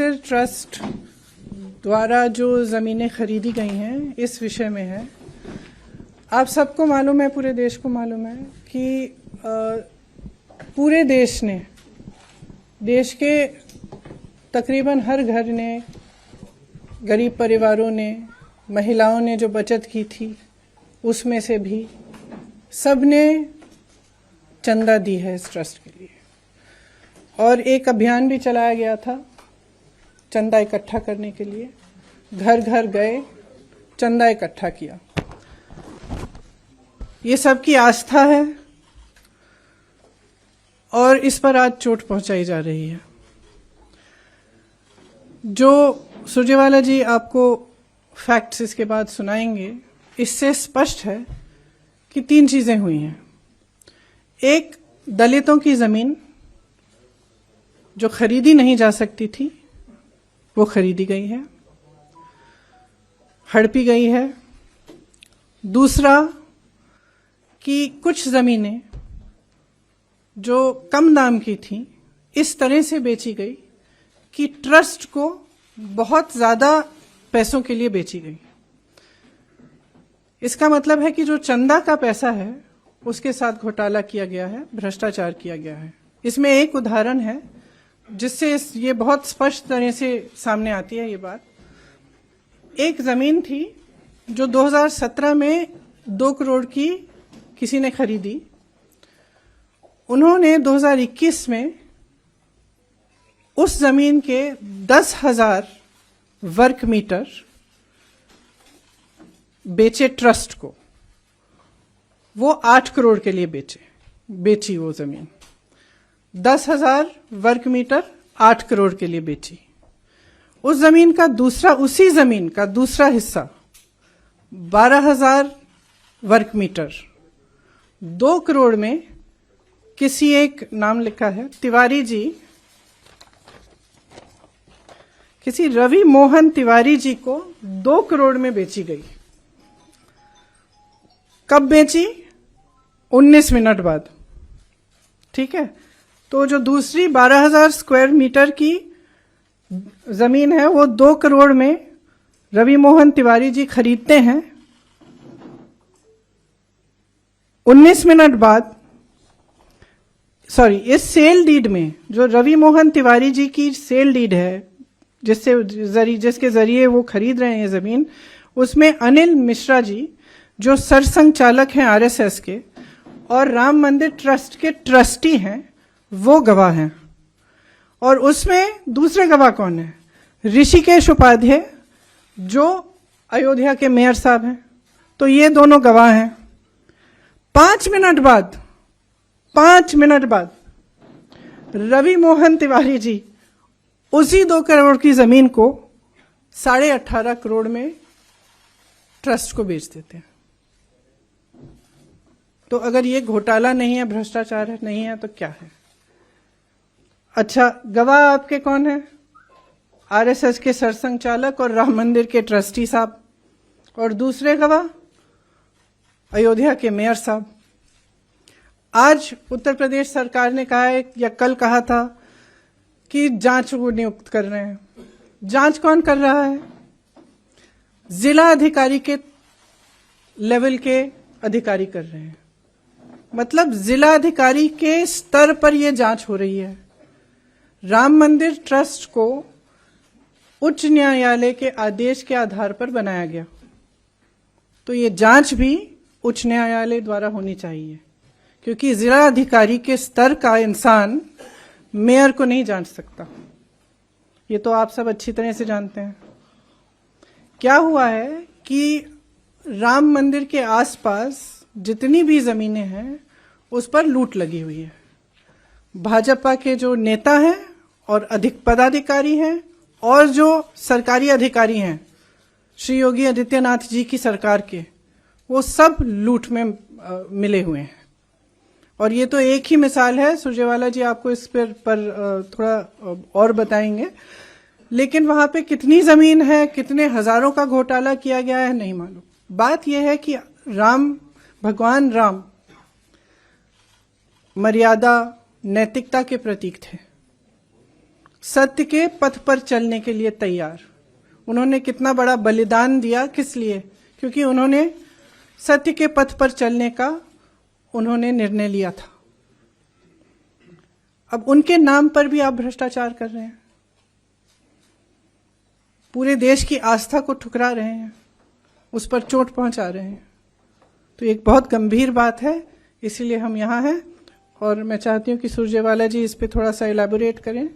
मंदिर ट्रस्ट द्वारा जो ज़मीनें खरीदी गई हैं इस विषय में है। आप सबको मालूम है, पूरे देश को मालूम है कि पूरे देश ने, देश के तकरीबन हर घर ने, गरीब परिवारों ने, महिलाओं ने जो बचत की थी उसमें से भी सब ने चंदा दी है इस ट्रस्ट के लिए। और एक अभियान भी चलाया गया था चंदा इकट्ठा करने के लिए। घर घर गए, चंदा इकट्ठा किया। ये सबकी आस्था है और इस पर आज चोट पहुंचाई जा रही है। जो सुरजेवाला जी आपको फैक्ट्स इसके बाद सुनाएंगे, इससे स्पष्ट है कि 3 चीजें हुई हैं। एक, दलितों की जमीन जो खरीदी नहीं जा सकती थी वो खरीदी गई है, हड़पी गई है। दूसरा कि कुछ जमीनें जो कम दाम की थी इस तरह से बेची गई कि ट्रस्ट को बहुत ज्यादा पैसों के लिए बेची गई। इसका मतलब है कि जो चंदा का पैसा है उसके साथ घोटाला किया गया है, भ्रष्टाचार किया गया है। इसमें एक उदाहरण है जिससे ये बहुत स्पष्ट तरह से सामने आती है ये बात। एक जमीन थी जो 2017 में 2 करोड़ की किसी ने खरीदी। उन्होंने 2021 में उस जमीन के 10,000 वर्ग मीटर बेचे ट्रस्ट को। वो 8 करोड़ के लिए बेची वो जमीन। 10,000 वर्ग मीटर 8 करोड़ के लिए बेची। उस जमीन का उसी जमीन का दूसरा हिस्सा 12,000 वर्ग मीटर 2 करोड़ में किसी एक, नाम लिखा है तिवारी जी, किसी रवि मोहन तिवारी जी को 2 करोड़ में बेची गई। कब बेची? 19 मिनट बाद। ठीक है, तो जो दूसरी 12,000 स्क्वायर मीटर की जमीन है वो 2 करोड़ में रवि मोहन तिवारी जी खरीदते हैं। 19 मिनट बाद, इस सेल डीड में जो रवि मोहन तिवारी जी की सेल डीड है जिसके जरिए वो खरीद रहे हैं ये जमीन, उसमें अनिल मिश्रा जी जो सरसंघचालक हैं आरएसएस के और राम मंदिर ट्रस्ट के ट्रस्टी हैं, वो गवाह हैं। और उसमें दूसरे गवाह कौन है? ऋषिकेश उपाध्याय जो अयोध्या के मेयर साहब हैं। तो ये दोनों गवाह हैं। 5 मिनट बाद रवि मोहन तिवारी जी उसी 2 करोड़ की जमीन को 18.5 करोड़ में ट्रस्ट को बेच देते हैं। तो अगर ये घोटाला नहीं है, भ्रष्टाचार नहीं है, तो क्या है? अच्छा, गवाह आपके कौन है? आरएसएस के सरसंघचालक और राम मंदिर के ट्रस्टी साहब। और दूसरे गवाह अयोध्या के मेयर साहब। आज उत्तर प्रदेश सरकार ने कहा है, या कल कहा था, कि जांच वो नियुक्त कर रहे हैं। जांच कौन कर रहा है? जिला अधिकारी के लेवल के अधिकारी कर रहे हैं। मतलब जिला अधिकारी के स्तर पर यह जांच हो रही है। राम मंदिर ट्रस्ट को उच्च न्यायालय के आदेश के आधार पर बनाया गया, तो ये जांच भी उच्च न्यायालय द्वारा होनी चाहिए, क्योंकि जिला अधिकारी के स्तर का इंसान मेयर को नहीं जांच सकता। ये तो आप सब अच्छी तरह से जानते हैं। क्या हुआ है कि राम मंदिर के आसपास जितनी भी जमीनें हैं उस पर लूट लगी हुई है। भाजपा के जो नेता हैं और अधिक पदाधिकारी हैं और जो सरकारी अधिकारी हैं श्री योगी आदित्यनाथ जी की सरकार के, वो सब लूट में मिले हुए हैं। और ये तो एक ही मिसाल है। सुरजेवाला जी आपको इस पर थोड़ा और बताएंगे। लेकिन वहां पे कितनी जमीन है, कितने हजारों का घोटाला किया गया है, नहीं मालूम। बात यह है कि भगवान राम मर्यादा, नैतिकता के प्रतीक थे। सत्य के पथ पर चलने के लिए तैयार। उन्होंने कितना बड़ा बलिदान दिया, किस लिए? क्योंकि उन्होंने सत्य के पथ पर चलने का उन्होंने निर्णय लिया था। अब उनके नाम पर भी आप भ्रष्टाचार कर रहे हैं, पूरे देश की आस्था को ठुकरा रहे हैं, उस पर चोट पहुंचा रहे हैं। तो एक बहुत गंभीर बात है, इसीलिए हम यहाँ हैं। और मैं चाहती हूँ कि सुरजेवाला जी इस पे थोड़ा सा इलैबोरेट करें।